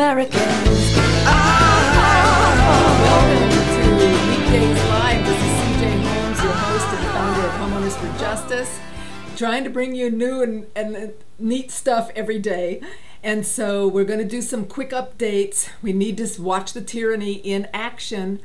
Americans. Welcome to Weekdays Live. This is CJ Holmes, your host and founder of Homeowners for Justice, trying to bring you new and neat stuff every day. And so we're going to do some quick updates. We need to watch the tyranny in action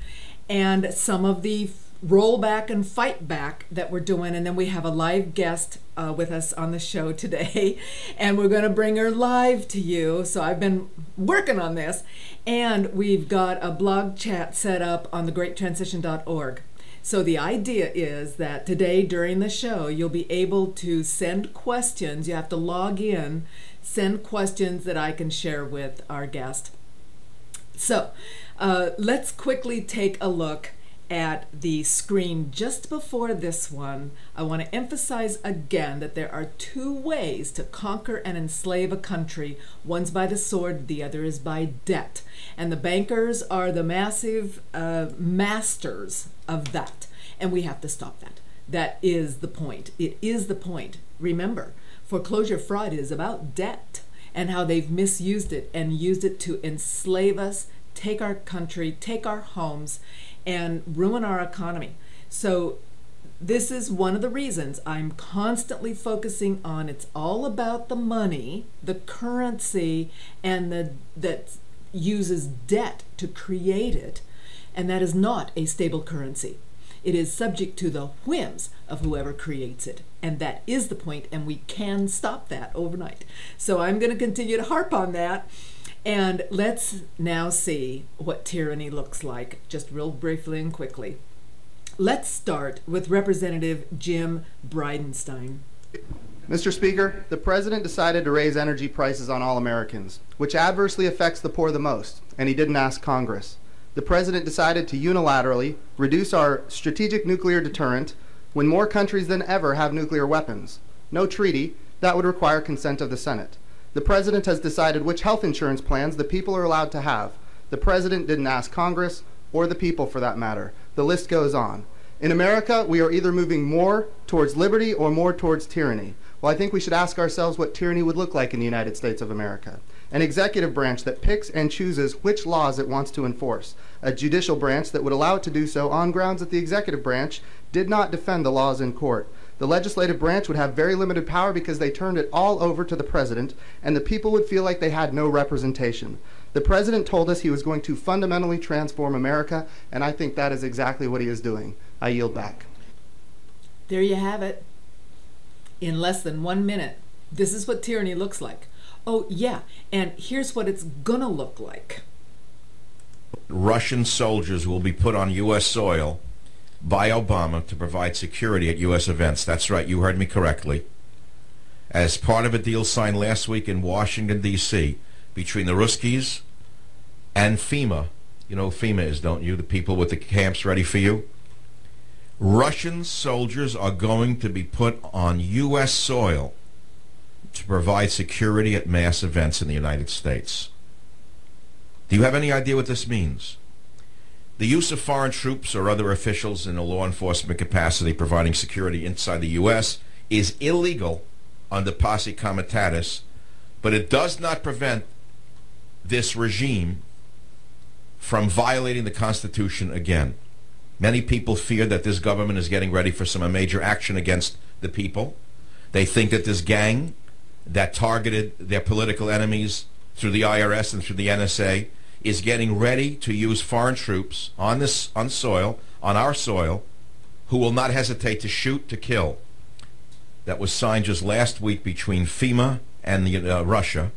and some of the rollback and fight back that we're doing. And then we have a live guest with us on the show today, and we're going to bring her live to you. So I've been working on this, and we've got a blog chat set up on thegreattransition.org. So the idea is that today during the show, you'll be able to send questions. You have to log in, send questions that I can share with our guest. So let's quickly take a look at the screen just before this one. I want to emphasize again that there are two ways to conquer and enslave a country. One's by the sword, the other is by debt. And the bankers are the massive masters of that. And we have to stop that. That is the point. It is the point. Remember, foreclosure fraud is about debt and how they've misused it and used it to enslave us, take our country, take our homes, and ruin our economy. So this is one of the reasons I'm constantly focusing on it's all about the money, the currency, and that uses debt to create it, and that is not a stable currency. It is subject to the whims of whoever creates it, and that is the point, and we can stop that overnight. So I'm going to continue to harp on that. And let's now see what tyranny looks like, just real briefly and quickly. Let's start with Representative Jim Bridenstine. Mr. Speaker, the President decided to raise energy prices on all Americans, which adversely affects the poor the most, and he didn't ask Congress. The President decided to unilaterally reduce our strategic nuclear deterrent when more countries than ever have nuclear weapons. No treaty, that would require consent of the Senate. The President has decided which health insurance plans the people are allowed to have. The President didn't ask Congress, or the people for that matter. The list goes on. In America, we are either moving more towards liberty or more towards tyranny. Well, I think we should ask ourselves what tyranny would look like in the United States of America. An executive branch that picks and chooses which laws it wants to enforce. A judicial branch that would allow it to do so on grounds that the executive branch did not defend the laws in court. The legislative branch would have very limited power because they turned it all over to the President, and the people would feel like they had no representation. The President told us he was going to fundamentally transform America, and I think that is exactly what he is doing. I yield back. There you have it. In less than 1 minute, this is what tyranny looks like. Oh, yeah, and here's what it's gonna look like. Russian soldiers will be put on U.S. soil by Obama to provide security at U.S. events. That's right, you heard me correctly. As part of a deal signed last week in Washington, D.C., between the Ruskies and FEMA. You know who FEMA is, don't you? The people with the camps ready for you. Russian soldiers are going to be put on U.S. soil to provide security at mass events in the United States. Do you have any idea what this means? The use of foreign troops or other officials in a law enforcement capacity providing security inside the U.S. is illegal under Posse Comitatus, but it does not prevent this regime from violating the Constitution again. Many people fear that this government is getting ready for some major action against the people. They think that this gang that targeted their political enemies through the IRS and through the NSA is getting ready to use foreign troops on our soil, who will not hesitate to shoot, to kill. That was signed just last week between FEMA and Russia,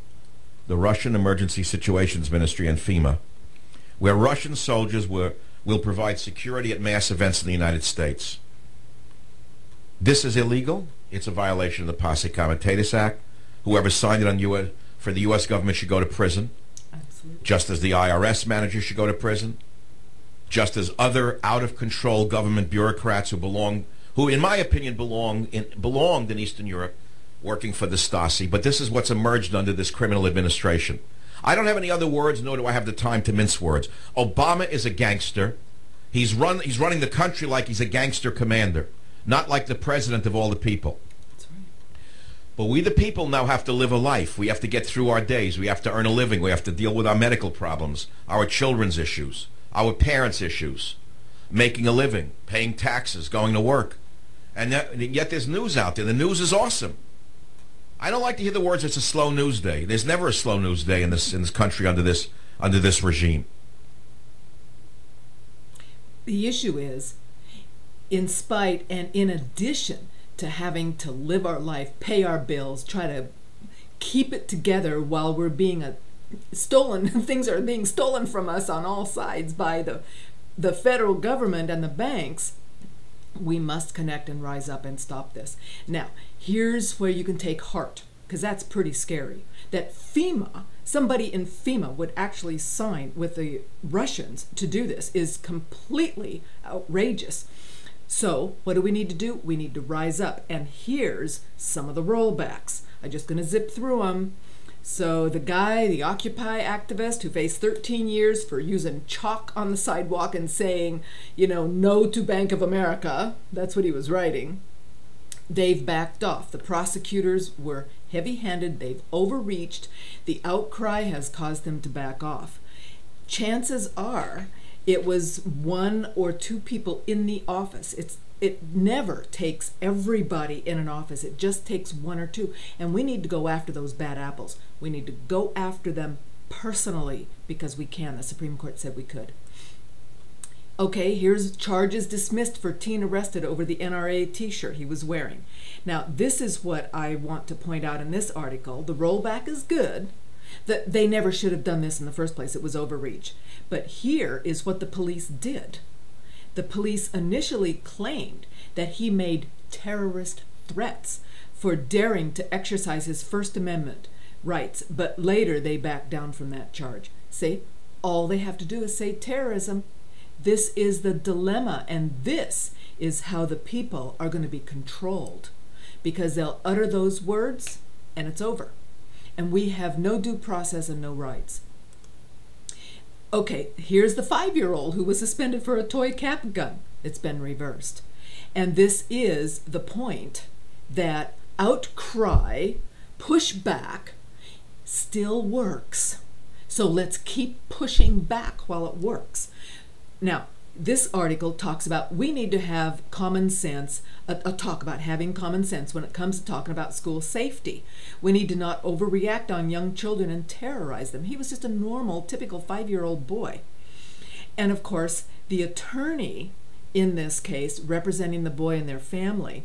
the Russian Emergency Situations Ministry and FEMA, where Russian soldiers will provide security at mass events in the United States. This is illegal. It's a violation of the Posse Comitatus Act. Whoever signed it for the U.S. government should go to prison. Absolutely. Just as the IRS manager should go to prison, just as other out-of-control government bureaucrats who in my opinion belonged in Eastern Europe, working for the Stasi. But this is what's emerged under this criminal administration. I don't have any other words, nor do I have the time to mince words. Obama is a gangster. He's running the country like he's a gangster commander, not like the president of all the people. That's right. But we the people now have to live a life. We have to get through our days. We have to earn a living. We have to deal with our medical problems, our children's issues, our parents' issues, making a living, paying taxes, going to work. And yet there's news out there. The news is awesome. I don't like to hear the words, it's a slow news day. There's never a slow news day in this country under this regime. The issue is, in spite and in addition to having to live our life, pay our bills, try to keep it together while we're being stolen, things are being stolen from us on all sides by the federal government and the banks, we must connect and rise up and stop this. Now, here's where you can take heart, because that's pretty scary. That FEMA, somebody in FEMA would actually sign with the Russians to do this is completely outrageous. So what do we need to do? We need to rise up. And here's some of the rollbacks. I'm just going to zip through them. So the guy, the Occupy activist who faced 13 years for using chalk on the sidewalk and saying, no to Bank of America, that's what he was writing, they've backed off. The prosecutors were heavy-handed. They've overreached. The outcry has caused them to back off. Chances are it was one or two people in the office. It never takes everybody in an office. It just takes one or two. And we need to go after those bad apples. We need to go after them personally because we can. The Supreme Court said we could. Okay, here's charges dismissed for teen arrested over the NRA t-shirt he was wearing. Now, this is what I want to point out in this article. The rollback is good. That they never should have done this in the first place. It was overreach. But here is what the police did. The police initially claimed that he made terrorist threats for daring to exercise his First Amendment rights, but later they backed down from that charge. See, all they have to do is say terrorism. This is the dilemma, and this is how the people are going to be controlled, because they'll utter those words and it's over. And we have no due process and no rights. Okay, here's the 5-year-old who was suspended for a toy cap gun. It's been reversed. And this is the point that outcry, pushback, still works. So let's keep pushing back while it works. Now, this article talks about we need to have common sense, a talk about having common sense when it comes to talking about school safety. We need to not overreact on young children and terrorize them. He was just a normal, typical 5-year-old boy. And of course, the attorney in this case, representing the boy and their family,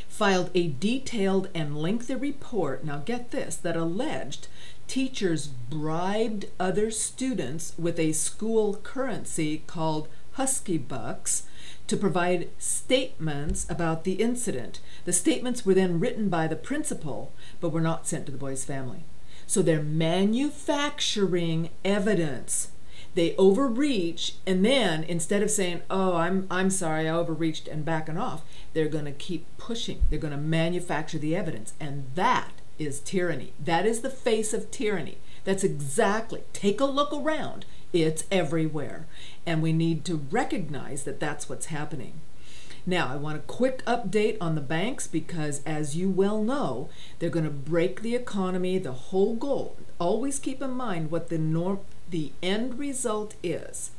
filed a detailed and lengthy report, now get this, that alleged teachers bribed other students with a school currency called Husky Bucks to provide statements about the incident. The statements were then written by the principal, but were not sent to the boy's family. So they're manufacturing evidence. They overreach, and then instead of saying, oh, I'm sorry, I overreached and backing off, they're going to keep pushing. They're going to manufacture the evidence, and that is tyranny. That is the face of tyranny. That's exactly, take a look around. It's everywhere. And we need to recognize that that's what's happening. Now, I want a quick update on the banks because, as you well know, they're going to break the economy, the whole goal. Always keep in mind what the end result is,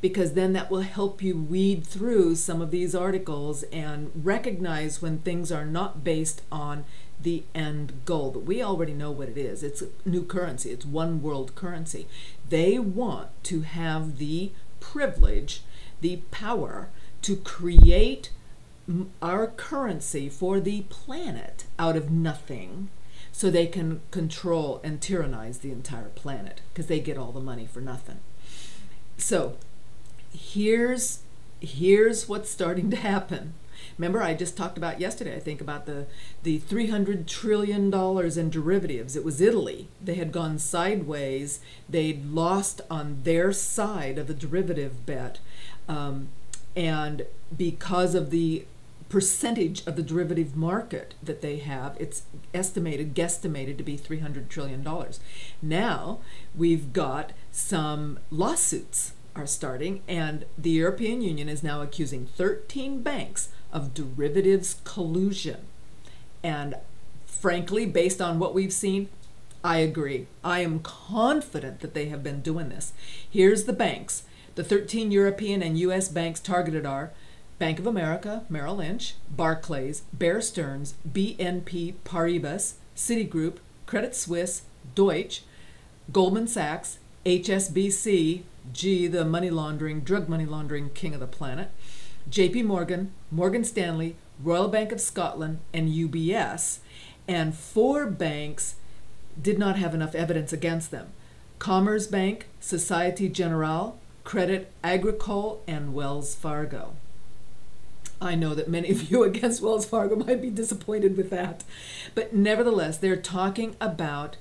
because then that will help you weed through some of these articles and recognize when things are not based on the end goal. But we already know what it is. It's a new currency. It's one world currency. They want to have the privilege, the power to create our currency for the planet out of nothing, so they can control and tyrannize the entire planet because they get all the money for nothing. So here's what's starting to happen. Remember, I just talked about yesterday, I think, about the $300 trillion in derivatives. It was Italy. They had gone sideways. They'd lost on their side of the derivative bet. And because of the percentage of the derivative market that they have, it's guesstimated to be $300 trillion. Now we've got some lawsuits are starting, and the European Union is now accusing 13 banks of derivatives collusion. And Frankly, based on what we've seen, I agree. I am confident that they have been doing this. Here's the banks. The 13 European and U.S. banks targeted are Bank of America, Merrill Lynch, Barclays, Bear Stearns, BNP Paribas, Citigroup, Credit Suisse, Deutsche, Goldman Sachs, HSBC, the drug money laundering king of the planet, JP Morgan, Morgan Stanley, Royal Bank of Scotland, and UBS. And 4 banks did not have enough evidence against them: Commerce Bank, Societe Generale, Credit Agricole, and Wells Fargo. I know that many of you against Wells Fargo might be disappointed with that. But nevertheless, they're talking about,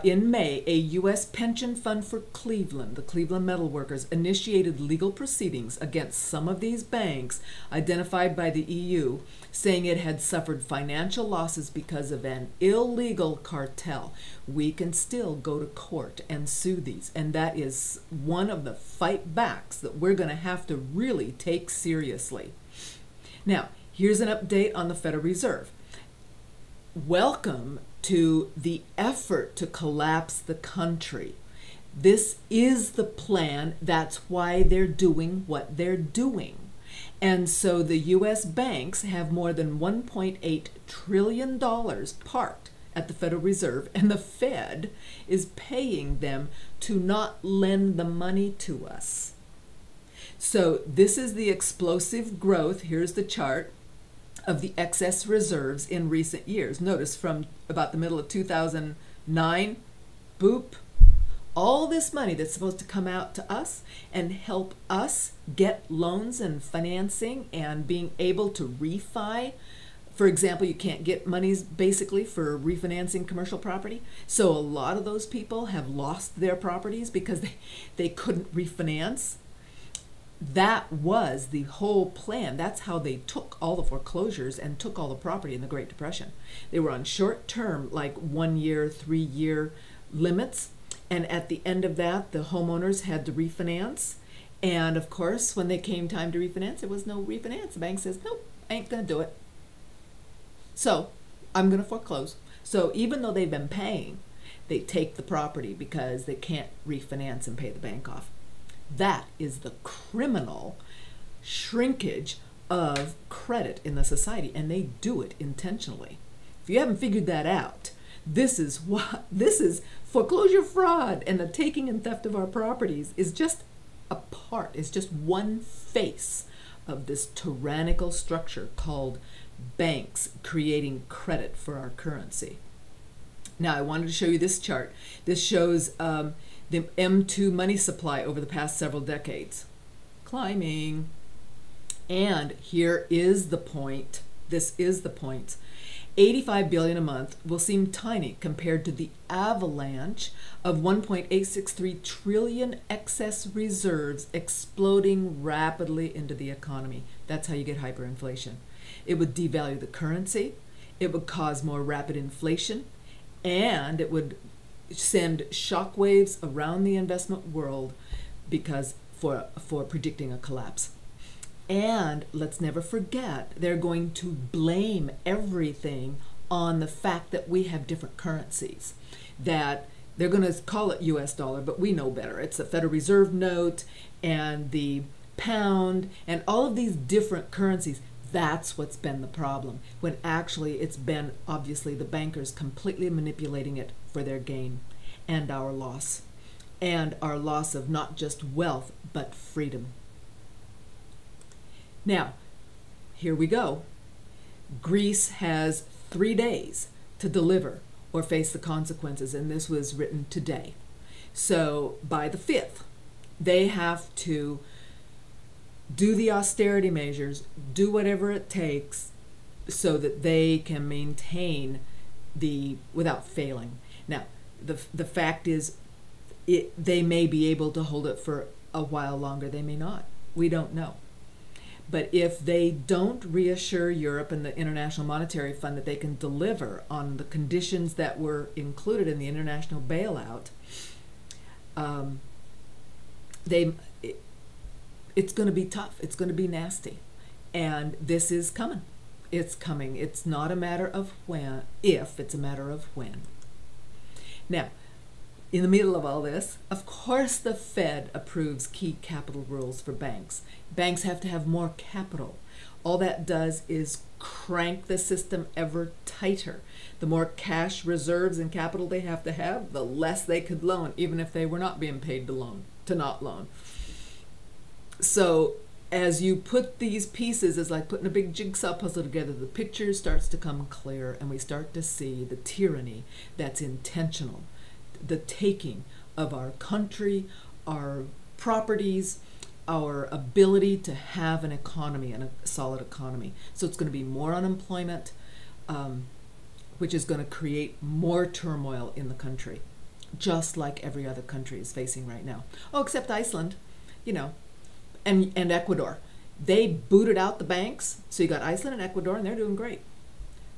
in May, a U.S. pension fund for Cleveland, the Cleveland Metal Workers, initiated legal proceedings against some of these banks identified by the EU, saying it had suffered financial losses because of an illegal cartel. We can still go to court and sue these, and that is one of the fight backs that we're going to have to really take seriously. Now, here's an update on the Federal Reserve. Welcome to the effort to collapse the country. This is the plan. That's why they're doing what they're doing. And so the U.S. banks have more than $1.8 trillion parked at the Federal Reserve, and the Fed is paying them to not lend the money to us. So this is the explosive growth. Here's the chart of the excess reserves in recent years. Notice from about the middle of 2009, boop, all this money that's supposed to come out to us and help us get loans and financing and being able to refi. For example, you can't get monies basically for refinancing commercial property. So a lot of those people have lost their properties because they couldn't refinance. That was the whole plan. That's how they took all the foreclosures and took all the property in the Great Depression. They were on short-term, like 1 year, 3 year limits. And at the end of that, the homeowners had to refinance. And of course, when they came time to refinance, there was no refinance. The bank says, nope, I ain't gonna do it. So I'm gonna foreclose. So even though they've been paying, they take the property because they can't refinance and pay the bank off. That is the criminal shrinkage of credit in the society, and they do it intentionally. If you haven't figured that out, this is foreclosure fraud, and the taking and theft of our properties is just a part, it's just one face of this tyrannical structure called banks creating credit for our currency. Now, I wanted to show you this chart. This shows the M2 money supply over the past several decades. Climbing. And here is the point. This is the point. $85 billion a month will seem tiny compared to the avalanche of $1.863 trillion excess reserves exploding rapidly into the economy. That's how you get hyperinflation. It would devalue the currency, it would cause more rapid inflation, and it would send shockwaves around the investment world because for predicting a collapse. And let's never forget, they're going to blame everything on the fact that we have different currencies. That they're going to call it US dollar, but we know better. It's the Federal Reserve note and the pound and all of these different currencies. That's what's been the problem, when actually it's been obviously the bankers completely manipulating it for their gain, and our loss of not just wealth but freedom. Now, here we go. Greece has 3 days to deliver or face the consequences, and this was written today. So by the 5th, they have to do the austerity measures, do whatever it takes so that they can maintain without failing. Now, the fact is, they may be able to hold it for a while longer, they may not. We don't know. But if they don't reassure Europe and the International Monetary Fund that they can deliver on the conditions that were included in the international bailout, it's going to be tough. It's going to be nasty. And this is coming. It's coming. It's not a matter of when, if, it's a matter of when. Now, in the middle of all this, of course the Fed approves key capital rules for banks. Banks have to have more capital. All that does is crank the system ever tighter. The more cash reserves and capital they have to have, the less they could loan, even if they were not being paid to not loan. So as you put these pieces, it's like putting a big jigsaw puzzle together, the picture starts to come clear, and we start to see the tyranny that's intentional, the taking of our country, our properties, our ability to have an economy and a solid economy. So it's going to be more unemployment, which is going to create more turmoil in the country, just like every other country is facing right now. Oh, except Iceland, you know, and Ecuador. They booted out the banks, so you got Iceland and Ecuador, and they're doing great.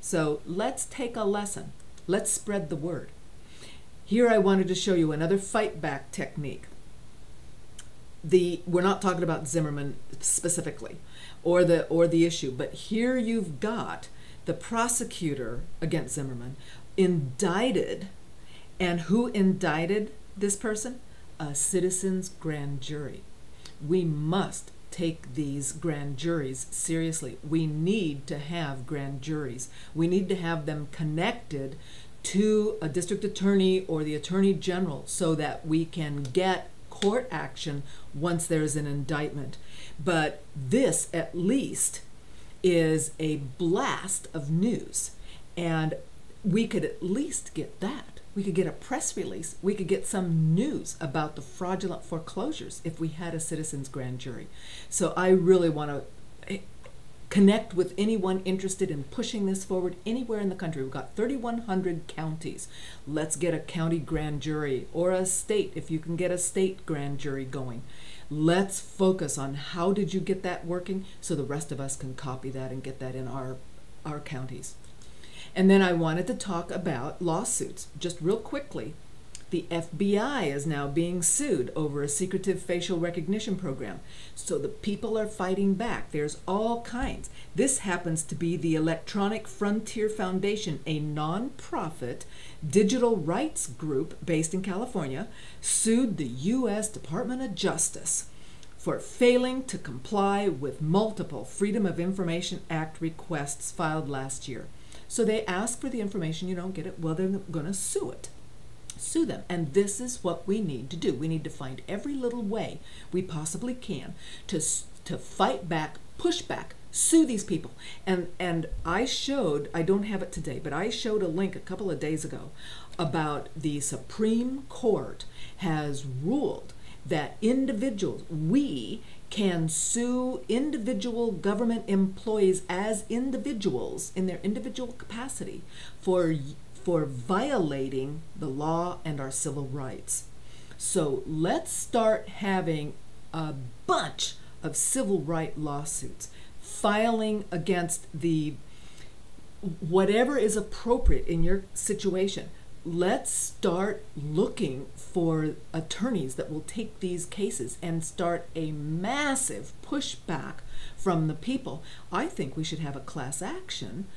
So let's take a lesson. Let's spread the word. Here I wanted to show you another fight back technique. We're not talking about Zimmerman specifically or the issue, but here you've got the prosecutor against Zimmerman indicted, and who indicted this person? A citizen's grand jury. We must take these grand juries seriously. We need to have grand juries. We need to have them connected to a district attorney or the attorney general so that we can get court action once there's an indictment. But this at least is a blast of news, and we could at least get that. We could get a press release. We could get some news about the fraudulent foreclosures if we had a citizens grand jury. So I really want to connect with anyone interested in pushing this forward anywhere in the country. We've got 3,100 counties. Let's get a county grand jury, or a state, if you can get a state grand jury going. Let's focus on how did you get that working so the rest of us can copy that and get that in our counties. And then I wanted to talk about lawsuits. Just real quickly, the FBI is now being sued over a secretive facial recognition program. So the people are fighting back. There's all kinds. This happens to be the Electronic Frontier Foundation, a non-profit digital rights group based in California, sued the U.S. Department of Justice for failing to comply with multiple Freedom of Information Act requests filed last year. So they ask for the information, you don't get it, well, they're going to sue them. And this is what we need to do. We need to find every little way we possibly can to fight back, push back, sue these people. And I showed, I don't have it today, but I showed a link a couple of days ago about the Supreme Court has ruled that individuals, we can sue individual government employees as individuals in their individual capacity for violating the law and our civil rights. So let's start having a bunch of civil right lawsuits filing against the whatever is appropriate in your situation. Let's start looking for attorneys that will take these cases and start a massive pushback from the people. I think we should have a class action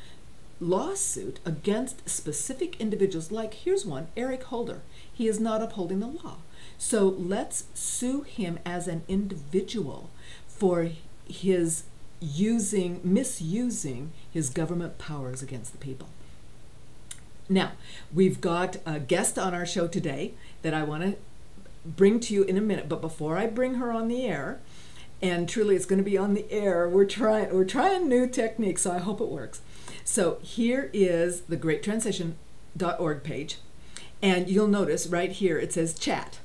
lawsuit against specific individuals. Like, here's one, Eric Holder. He is not upholding the law. So let's sue him as an individual for his misusing his government powers against the people. Now, we've got a guest on our show today that I want to bring to you in a minute. But before I bring her on the air, and truly it's going to be on the air, we're trying new techniques, so I hope it works. So here is the greattransition.org page, and you'll notice right here it says chat.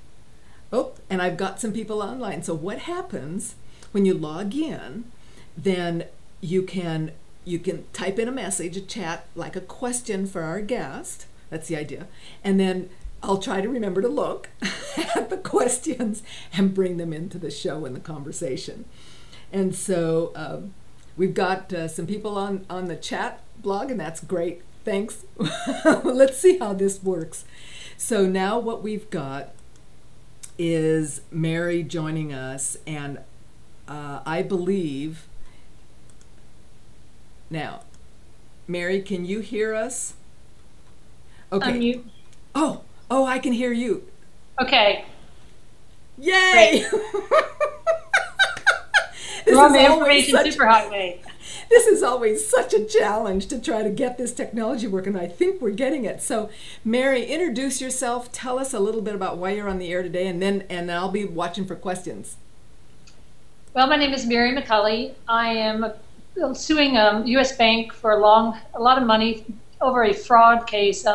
Oh, and I've got some people online. So what happens when you log in, then you can type in a message, a chat, like a question for our guest. That's the idea. And then I'll try to remember to look at the questions and bring them into the show and the conversation. And so we've got some people on the chat blog, and that's great. Thanks. Let's see how this works. So now what we've got is Mary joining us, and I believe now Mary, can you hear us? Okay. Unmute. Oh, I can hear you. Okay. Yay! We're on the information superhighway. This is always such a challenge to try to get this technology working. I think we're getting it. So, Mary, introduce yourself. Tell us a little bit about why you're on the air today, and I'll be watching for questions. Well, my name is Mary McCulley. I am suing a U.S. bank for a lot of money over a fraud case.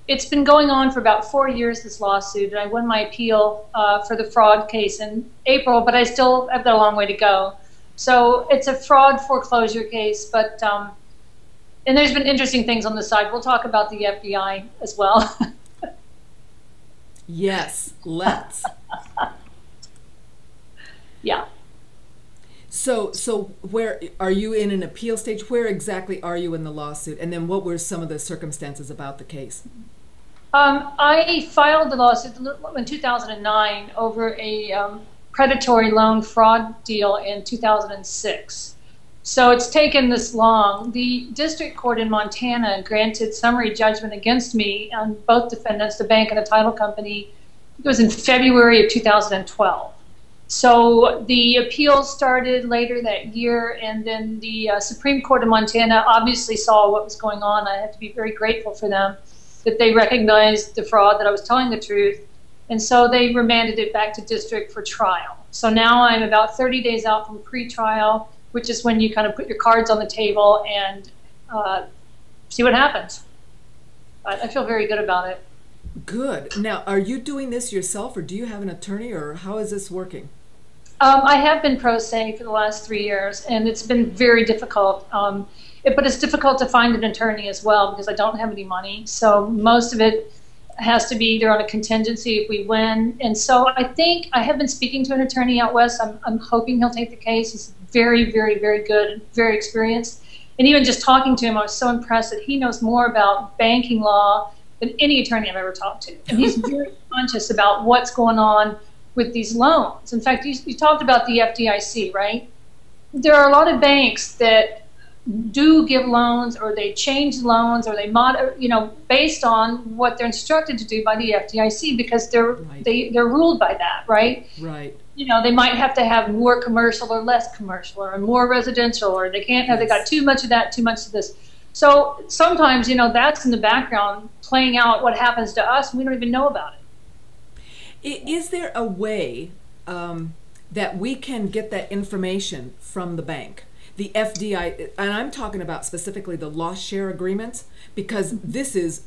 It's been going on for about 4 years, this lawsuit, and I won my appeal for the fraud case in April, but I still have got a long way to go. So it's a fraud foreclosure case, but and there's been interesting things on the side. We'll talk about the FBI as well. Yes, let's. Yeah. So where are you in an appeal stage? Where exactly are you in the lawsuit? And then what were some of the circumstances about the case? I filed the lawsuit in 2009 over a predatory loan fraud deal in 2006. So it's taken this long. The district court in Montana granted summary judgment against me on both defendants, the bank and the title company. It was in February of 2012. So the appeal started later that year, and then the Supreme Court of Montana obviously saw what was going on. I have to be very grateful for them that they recognized the fraud, that I was telling the truth, and so they remanded it back to district for trial. So now I'm about 30 days out from pre-trial, which is when you kind of put your cards on the table and see what happens. I feel very good about it. Good. Now, are you doing this yourself, or do you have an attorney, or how is this working? I have been pro se for the last 3 years, and it's been very difficult. But it's difficult to find an attorney as well because I don't have any money. So most of it has to be either on a contingency if we win. And so I think I have been speaking to an attorney out west. I'm hoping he'll take the case. He's very, very, very good and very experienced. And even just talking to him, I was so impressed that he knows more about banking law than any attorney I've ever talked to. And he's very conscious about what's going on with these loans. In fact, you talked about the FDIC, right? There are a lot of banks that do give loans, or they change loans, or they based on what they're instructed to do by the FDIC, because they're ruled by that, right? Right. They might have to have more commercial or less commercial, or more residential, or they can't have, they got too much of that, too much of this. So sometimes, that's in the background playing out what happens to us, and we don't even know about it. Is there a way that we can get that information from the bank? The FDI, and I'm talking about specifically the loss share agreements, because this is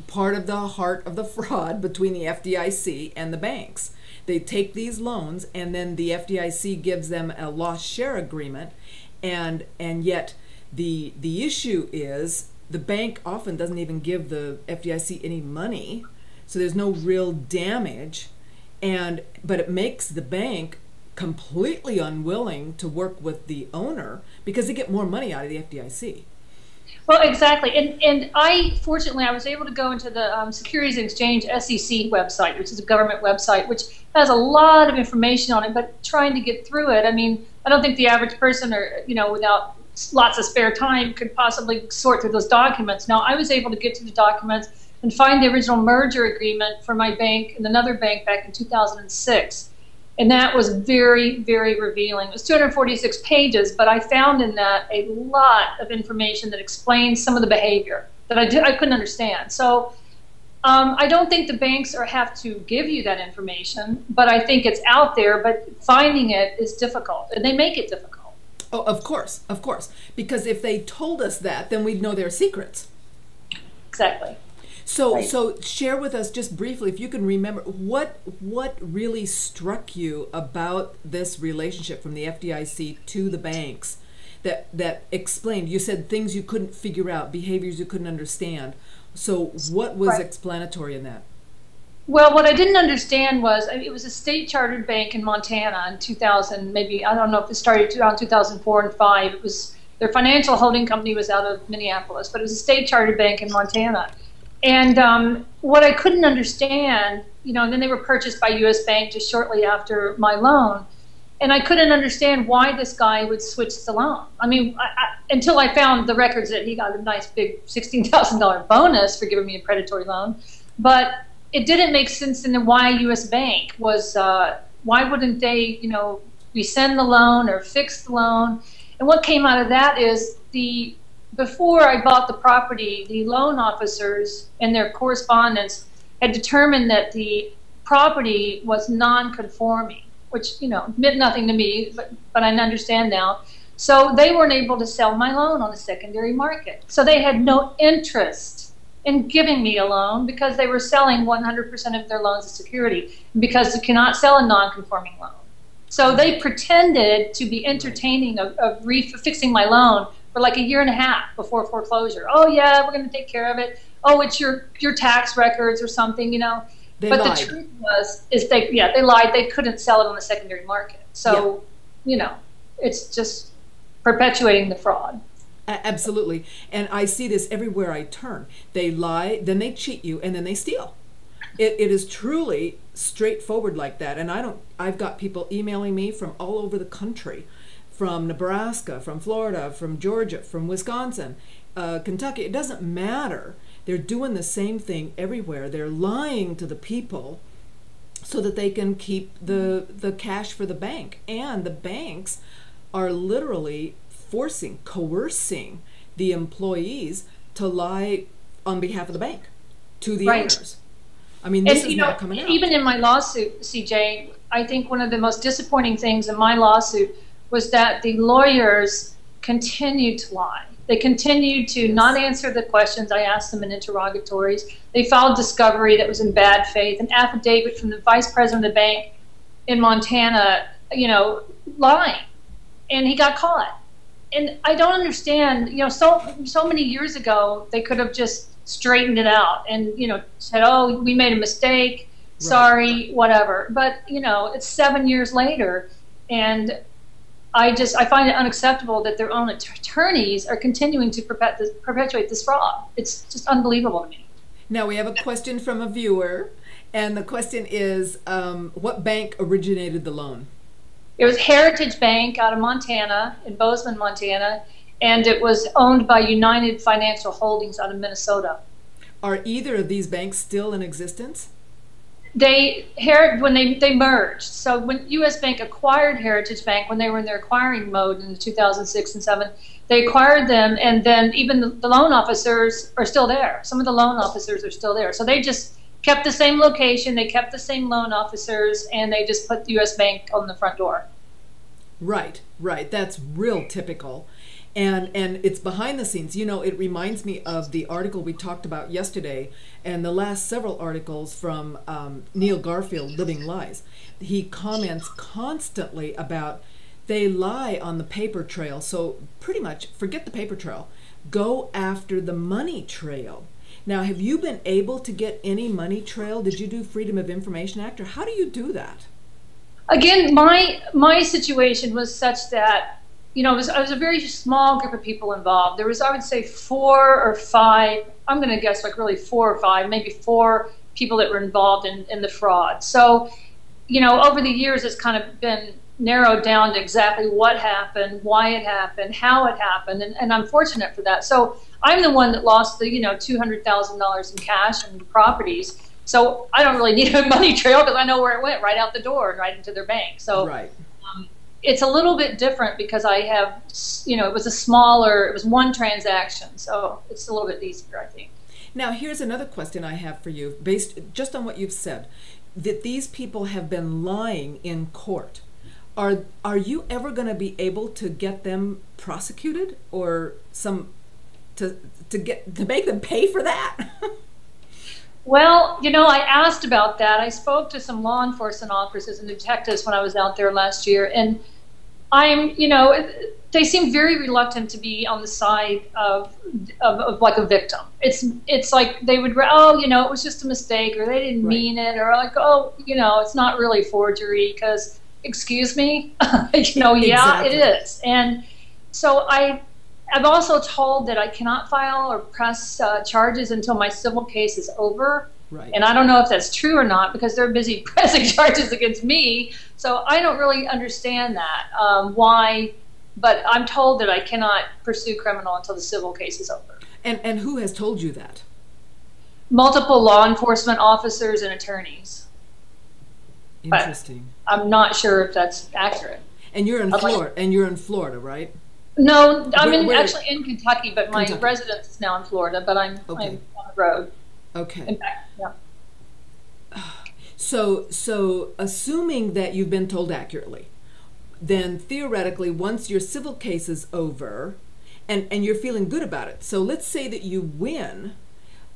part of the heart of the fraud between the FDIC and the banks. They take these loans, and then the FDIC gives them a loss share agreement, and yet the issue is the bank often doesn't even give the FDIC any money, so there's no real damage, but it makes the bank completely unwilling to work with the owner because they get more money out of the FDIC. Well, exactly. And fortunately, I was able to go into the Securities and Exchange SEC website, which is a government website, which has a lot of information on it, but trying to get through it, I mean, I don't think the average person, or, without lots of spare time, could possibly sort through those documents. Now, I was able to get to the documents and find the original merger agreement for my bank and another bank back in 2006. And that was very, very revealing. It was 246 pages, but I found in that a lot of information that explains some of the behavior that I couldn't understand. So I don't think the banks have to give you that information, but I think it's out there, but finding it is difficult, and they make it difficult. Oh, of course, because if they told us that, then we'd know their secrets. Exactly. So, right. So share with us just briefly, if you can remember, what really struck you about this relationship from the FDIC to the banks that explained, you said things you couldn't figure out, behaviors you couldn't understand. So what was right. explanatory in that? Well, what I didn't understand was, it was a state chartered bank in Montana in 2000, maybe, I don't know if it started around 2004 and 5. It was, their financial holding company was out of Minneapolis, but it was a state chartered bank in Montana. And what I couldn't understand, and then they were purchased by U.S. Bank just shortly after my loan, and I couldn't understand why this guy would switch the loan. I mean, until I found the records that he got a nice big $16,000 bonus for giving me a predatory loan. But it didn't make sense in why U.S. Bank was, why wouldn't they, rescind the loan or fix the loan? And what came out of that is before I bought the property, the loan officers and their correspondents had determined that the property was non-conforming, which, meant nothing to me, but I understand now. So they weren't able to sell my loan on the secondary market. So they had no interest in giving me a loan because they were selling 100% of their loans as security, because you cannot sell a non-conforming loan. So they pretended to be entertaining of fixing my loan for like a year and a half before foreclosure. Oh yeah, we're going to take care of it. Oh, it's your tax records or something, They but lied. The truth is they lied. They couldn't sell it on the secondary market. So, it's just perpetuating the fraud. Absolutely. And I see this everywhere I turn. They lie, then they cheat you, and then they steal. It is truly straightforward like that. And I've got people emailing me from all over the country, from Nebraska, from Florida, from Georgia, from Wisconsin, Kentucky. It doesn't matter. They're doing the same thing everywhere. They're lying to the people so that they can keep the cash for the bank. And the banks are literally coercing the employees to lie on behalf of the bank to the owners. I mean, this is not coming out. Even in my lawsuit, CJ, I think one of the most disappointing things in my lawsuit was that the lawyers continued to lie. They continued to not answer the questions I asked them in interrogatories. They filed discovery that was in bad faith, an affidavit from the vice president of the bank in Montana, lying. And he got caught. And I don't understand, so many years ago, they could have just straightened it out and, said, oh, we made a mistake, sorry, whatever. But, it's 7 years later, and I find it unacceptable that their own attorneys are continuing to perpetuate this fraud. It's just unbelievable to me. Now we have a question from a viewer, and the question is, what bank originated the loan? It was Heritage Bank out of Montana, in Bozeman, Montana, and it was owned by United Financial Holdings out of Minnesota. Are either of these banks still in existence? When they merged. So when U.S. Bank acquired Heritage Bank, when they were in their acquiring mode in 2006 and 2007, they acquired them, and then even the loan officers are still there. Some of the loan officers are still there. So they just kept the same location, they kept the same loan officers, and they just put the U.S. Bank on the front door. Right. That's real typical. And it's behind the scenes. It reminds me of the article we talked about yesterday and the last several articles from Neil Garfield, Living Lies. He comments constantly about they lie on the paper trail. So pretty much forget the paper trail. Go after the money trail. Now, have you been able to get any money trail? Did you do Freedom of Information Act, or how do you do that? Again, my situation was such that, it was a very small group of people involved. There was, I would say, 4 or 5, I'm going to guess like really 4 or 5, maybe 4 people that were involved in the fraud. So, over the years, it's kind of been narrowed down to exactly what happened, why it happened, how it happened, and I'm fortunate for that. So I'm the one that lost the, $200,000 in cash and properties. So I don't really need a money trail because I know where it went, right out the door and right into their bank. So it's a little bit different because I have, it was one transaction. So it's a little bit easier, I think. Now, here's another question I have for you, based just on what you've said, that these people have been lying in court. Are you ever going to be able to get them prosecuted, or to make them pay for that? Well, I asked about that. I spoke to some law enforcement officers and detectives when I was out there last year, and they seem very reluctant to be on the side of like a victim. It's like they would, it was just a mistake, or they didn't mean it, or like, it's not really forgery because, excuse me, yeah, it is. And so I've also told that I cannot file or press charges until my civil case is over. Right. And I don't know if that's true or not because they're busy pressing charges against me. So I don't really understand that, why but I'm told that I cannot pursue criminal until the civil case is over. And who has told you that? Multiple law enforcement officers and attorneys. Interesting. But I'm not sure if that's accurate. And you're in Florida. And you're in Florida, right? No, I'm actually in Kentucky, but my residence is now in Florida. But I'm on the road. Okay. In fact, yeah. So assuming that you've been told accurately, then theoretically, once your civil case is over, and you're feeling good about it, so let's say that you win,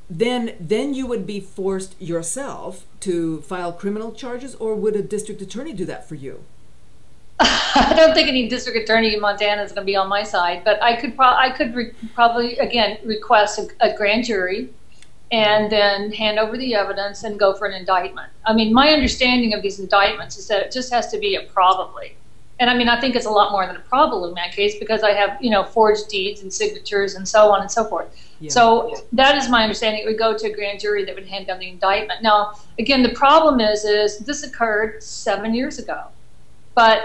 then you would be forced yourself to file criminal charges, or would a district attorney do that for you? I don't think any district attorney in Montana is going to be on my side, but I could probably again request a grand jury and then hand over the evidence and go for an indictment. I mean, my understanding of these indictments is that it just has to be a probably. And I mean, I think it's a lot more than a probable in that case, because I have, forged deeds and signatures and so on and so forth. Yeah. So that is my understanding. It would go to a grand jury that would hand down the indictment. Now, again, the problem is this occurred 7 years ago, but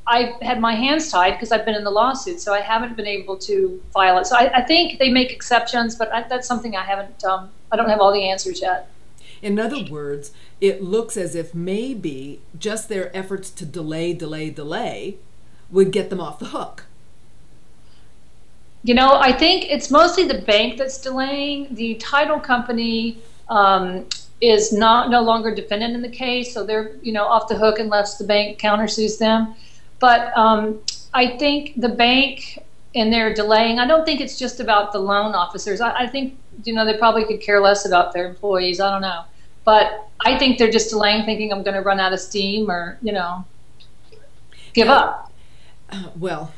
I had my hands tied because I've been in the lawsuit, so I haven't been able to file it. So I think they make exceptions, but that's something I haven't, I don't have all the answers yet. In other words, it looks as if maybe just their efforts to delay would get them off the hook. I think it's mostly the bank that's delaying. The title company is no longer defendant in the case, so they're off the hook unless the bank countersues them. But I think the bank, and they're delaying, I don't think it's just about the loan officers. I think they probably could care less about their employees. I don't know. But I think they're just delaying, thinking I'm going to run out of steam or, give up. Well.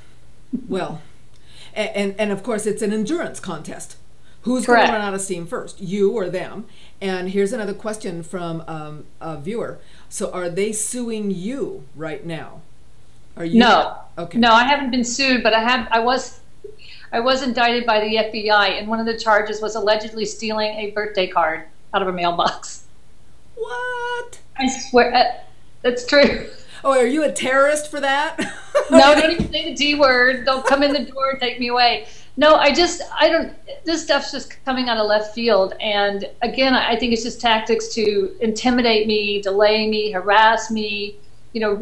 And of course, it's an endurance contest. Who's going to run out of steam first, you or them? And here's another question from a viewer. So are they suing you right now? Are you? No. Okay. No, I haven't been sued, but I was indicted by the FBI, and one of the charges was allegedly stealing a birthday card out of a mailbox. What? I swear, that's true. Oh, are you a terrorist for that? No, don't even say the D word. They'll come in the door and take me away. No, I don't, this stuff's just coming out of left field. And again, I think it's just tactics to intimidate me, delay me, harass me,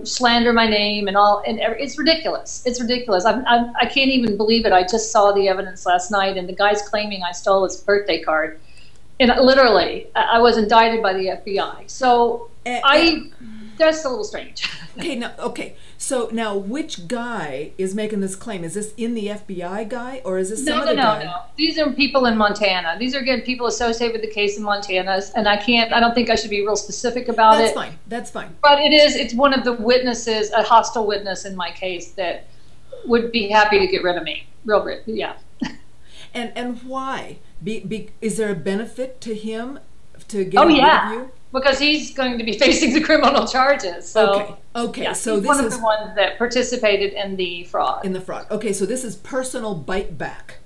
slander my name and all. And it's ridiculous. It's ridiculous. I can't even believe it. I just saw the evidence last night, and the guy's claiming I stole his birthday card. And literally, I was indicted by the FBI. So that's a little strange. Okay. So now, which guy is making this claim? Is this in the FBI guy, or is this some other guy? No. These are people in Montana. These are, again, people associated with the case in Montana, and I don't think I should be real specific about it. That's fine. But it's one of the witnesses, a hostile witness in my case, that would be happy to get rid of me. Yeah. And why? Is there a benefit to him to get rid of you? Because he's going to be facing the criminal charges. So, okay. Yeah, so he's this one of the ones that participated in the fraud. Okay, so this is personal bite back.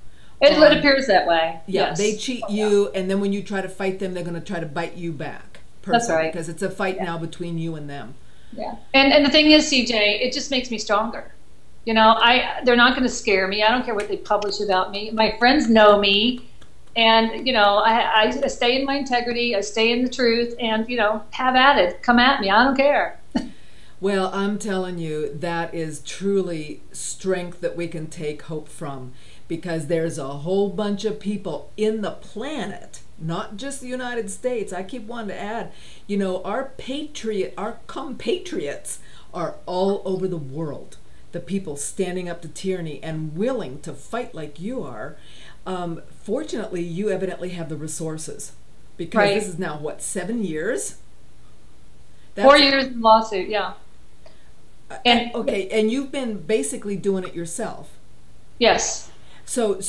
It appears that way. Yeah, yes. They cheat you, and then when you try to fight them, they're going to try to bite you back. That's right. Because it's a fight now between you and them. Yeah, and the thing is, CJ, it just makes me stronger. They're not going to scare me. I don't care what they publish about me. My friends know me. And, I stay in my integrity, I stay in the truth, and, have at it. Come at me. I don't care. Well, I'm telling you, that is truly strength that we can take hope from, because there's a whole bunch of people in the planet, not just the United States. I keep wanting to add, our compatriots are all over the world. The people standing up to tyranny and willing to fight like you are. Fortunately, you evidently have the resources, because this is now, 7 years? 4 years in lawsuit, yeah. And you've been basically doing it yourself. Yes. So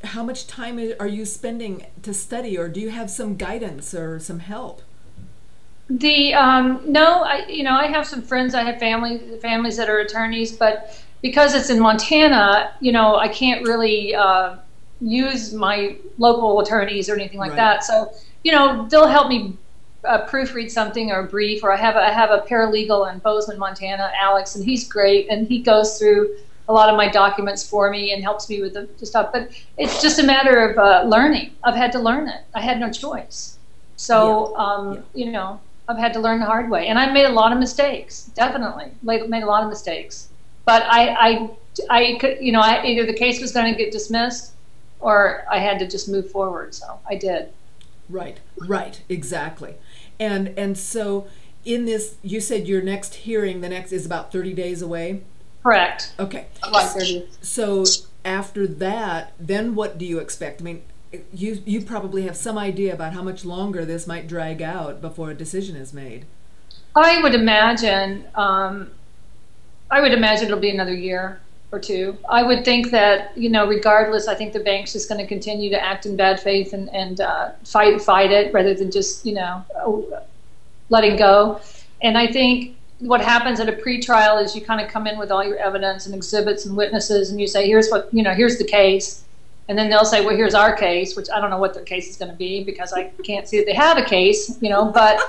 how much time are you spending to study, or do you have some guidance or some help? No, I have some friends. I have families that are attorneys, but because it's in Montana, I can't really use my local attorneys or anything like that. So, they'll help me proofread something or a brief, or I have a paralegal in Bozeman, Montana, Alex, and he's great, and he goes through a lot of my documents for me and helps me with the stuff. But it's just a matter of learning. I've had to learn it. I had no choice. So, you know, I've had to learn the hard way. And I made a lot of mistakes, definitely. Made a lot of mistakes. But I could, you know, either the case was going to get dismissed or I had to just move forward. So I did. Right, exactly. And so in this, you said your next hearing, the next is about 30 days away? Correct. Okay. Like 30. So after that, then what do you expect? I mean, you probably have some idea about how much longer this might drag out before a decision is made. I would imagine it'll be another year or two. I would think that, you know, regardless, I think the bank's just going to continue to act in bad faith and fight it rather than just, you know, letting go. And I think what happens at a pretrial is you kind of come in with all your evidence and exhibits and witnesses, and you say, here's what, you know, here's the case. And then they'll say, well, here's our case, which I don't know what their case is going to be because I can't see that they have a case, you know, but.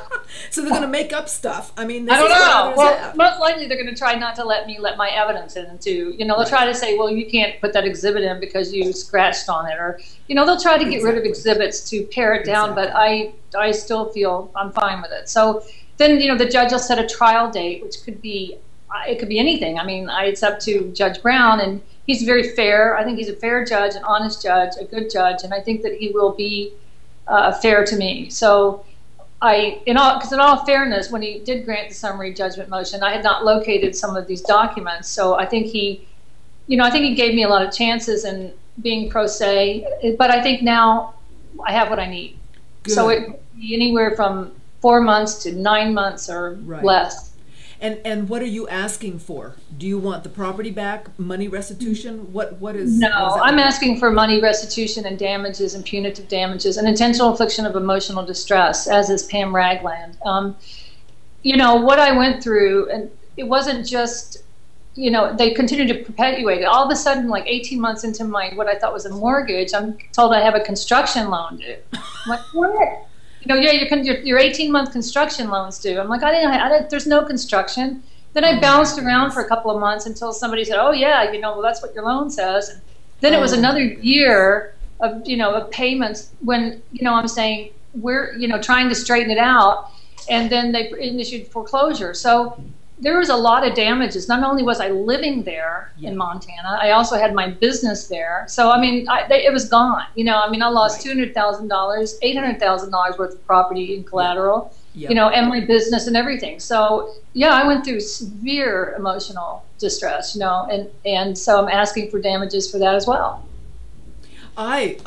So they're going to make up stuff. I mean, I don't know. Well, most likely they're going to try not to let my evidence in too. You know, they'll try to say, well, you can't put that exhibit in because you scratched on it, or, you know, they'll try to get rid of exhibits to pare it down, but I still feel I'm fine with it. So then, you know, the judge will set a trial date, which could be, it could be anything. I mean, it's up to Judge Brown, and he's very fair. I think he's a fair judge, an honest judge, a good judge, and I think that he will be fair to me. So in all fairness, when he did grant the summary judgment motion, I had not located some of these documents. So I think he gave me a lot of chances in being pro se, but I think now I have what I need. Good. So it could be anywhere from 4 months to 9 months or less. And what are you asking for? Do you want the property back, money restitution? What is? No, what I'm asking for money restitution and damages and punitive damages and intentional infliction of emotional distress, as is Pam Ragland. You know, what I went through, and it wasn't just, you know, they continued to perpetuate it. All of a sudden, like 18 months into what I thought was a mortgage, I'm told I have a construction loan due. I'm like, what? You know, yeah, your 18-month construction loan's due. I'm like, there's no construction. Then I bounced around for a couple of months until somebody said, oh, yeah, you know, well, that's what your loan says. And then it was another year of, you know, of payments when, you know, I'm saying we're, you know, trying to straighten it out. And then they issued foreclosure. So there was a lot of damages. Not only was I living there in Montana, I also had my business there. So, I mean, it was gone. You know, I mean, I lost $200,000, $800,000 worth of property in collateral, you know, and my business and everything. So, yeah, I went through severe emotional distress, you know, and so I'm asking for damages for that as well. I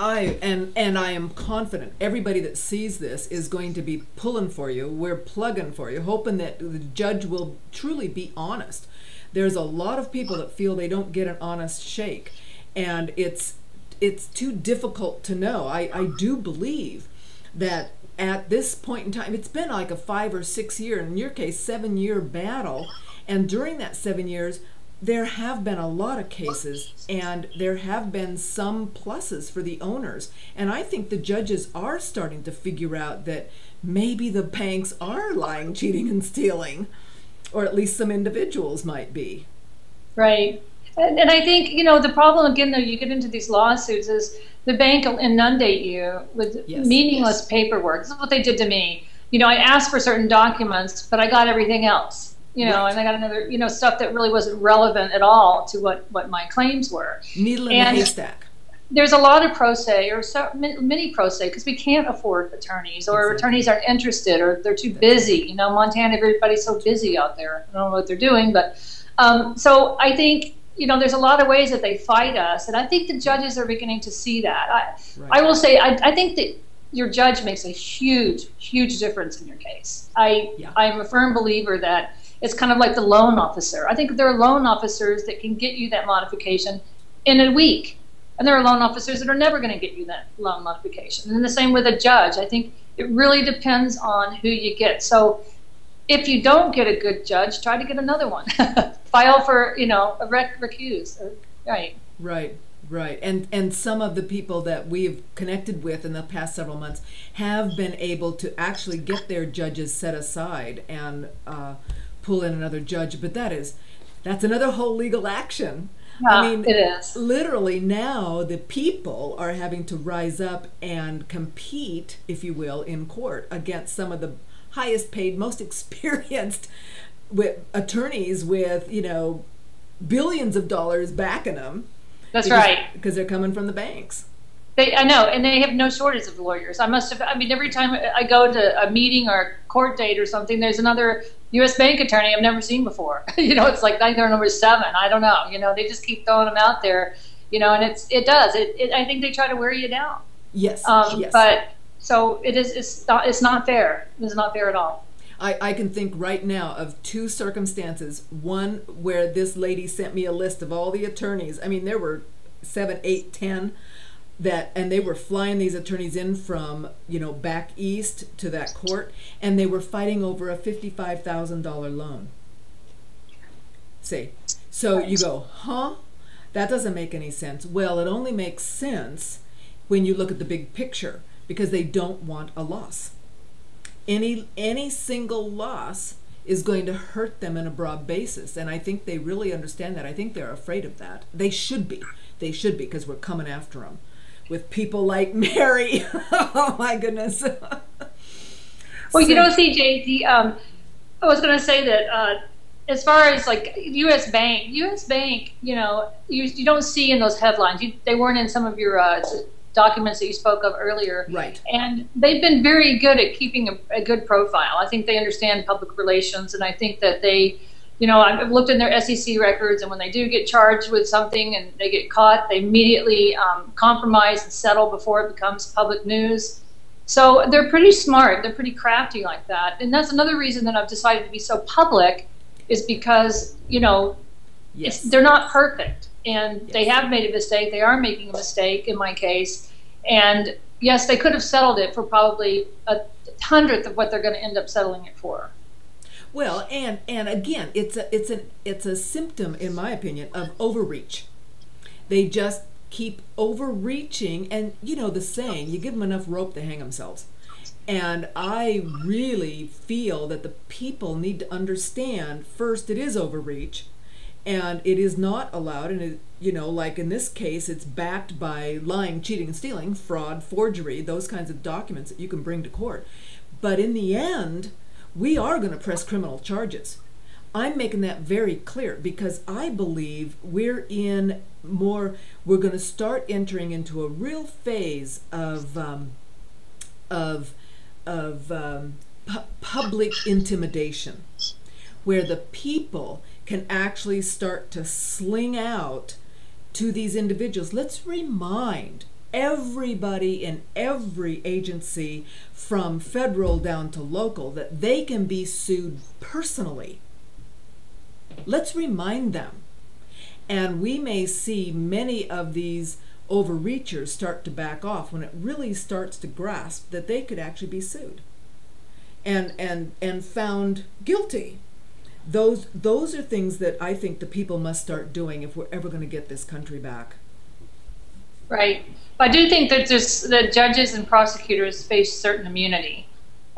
am confident everybody that sees this is going to be pulling for you. We're plugging for you, hoping that the judge will truly be honest. There's a lot of people that feel they don't get an honest shake, and it's too difficult to know. I do believe that at this point in time, it's been like a 5 or 6 year, in your case, 7-year battle, and during that 7 years, there have been a lot of cases, and there have been some pluses for the owners. And I think the judges are starting to figure out that maybe the banks are lying, cheating, and stealing, or at least some individuals might be. Right. And I think, you know, the problem, again, though, you get into these lawsuits is the bank will inundate you with meaningless paperwork. This is what they did to me. You know, I asked for certain documents, but I got everything else. You know, and I got another, you know, stuff that really wasn't relevant at all to what my claims were. Needle in a haystack. There's a lot of pro se, or many pro se, because we can't afford attorneys, or attorneys aren't interested, or they're too busy. You know, Montana, everybody's so busy out there. I don't know what they're doing, but so I think, you know, there's a lot of ways that they fight us, and I think the judges are beginning to see that. I will say, I think that your judge makes a huge, huge difference in your case. I'm a firm believer that it's kind of like the loan officer. I think there are loan officers that can get you that modification in a week. And there are loan officers that are never going to get you that loan modification. And the same with a judge. I think it really depends on who you get. So if you don't get a good judge, try to get another one. File for, you know, a recuse. Right. Right. And some of the people that we've connected with in the past several months have been able to actually get their judges set aside and pull in another judge, but that's another whole legal action. Yeah, I mean, it is. literally now the people are having to rise up and compete, if you will, in court against some of the highest paid, most experienced with attorneys with, you know, billions of dollars backing them. That's right. Because they're coming from the banks. I know, and they have no shortage of lawyers. I mean, every time I go to a meeting or a court date or something, there's another U.S. bank attorney I've never seen before. You know, it's like they're number 7. I don't know. You know, they just keep throwing them out there. You know, and it does. I think they try to wear you down. Yes. Yes. But so it is. It's not fair. It's not fair at all. I can think right now of 2 circumstances. One where this lady sent me a list of all the attorneys. I mean, there were 7, 8, 10. And they were flying these attorneys in from, you know, back east to that court, and they were fighting over a $55,000 loan. See, so you go, huh? That doesn't make any sense. Well, it only makes sense when you look at the big picture, because they don't want a loss. Any single loss is going to hurt them in a broad basis, and I think they really understand that. I think they're afraid of that. They should be. They should be, because we're coming after them with people like Mary. Oh my goodness. Well, you know, CJ, I was going to say that as far as like U.S. Bank, you know, you don't see in those headlines. They weren't in some of your documents that you spoke of earlier. Right. And they've been very good at keeping a good profile. I think they understand public relations, and I think that they, you know, I've looked in their SEC records, and when they do get charged with something and they get caught, they immediately compromise and settle before it becomes public news. So they're pretty smart. They're pretty crafty like that. And that's another reason that I've decided to be so public, is because, you know, yes, they're not perfect. And yes, they have made a mistake. They are making a mistake in my case. And yes, they could have settled it for probably a 100th of what they're going to end up settling it for. Well, and again, it's a symptom, in my opinion, of overreach. They just keep overreaching, and you know the saying, you give them enough rope, they hang themselves. And I really feel that the people need to understand, first, it is overreach, and it is not allowed. And it, you know, like in this case, it's backed by lying, cheating, and stealing, fraud, forgery, those kinds of documents that you can bring to court. But in the end, we are going to press criminal charges. I'm making that very clear, because I believe we're going to start entering into a real phase of public intimidation, where the people can actually start to sling out to these individuals. Let's remind everybody in every agency, from federal down to local, that they can be sued personally. Let's remind them. And we may see many of these overreachers start to back off when it really starts to grasp that they could actually be sued and found guilty. Those are things that I think the people must start doing if we're ever going to get this country back. Right. But I do think that the judges and prosecutors face certain immunity,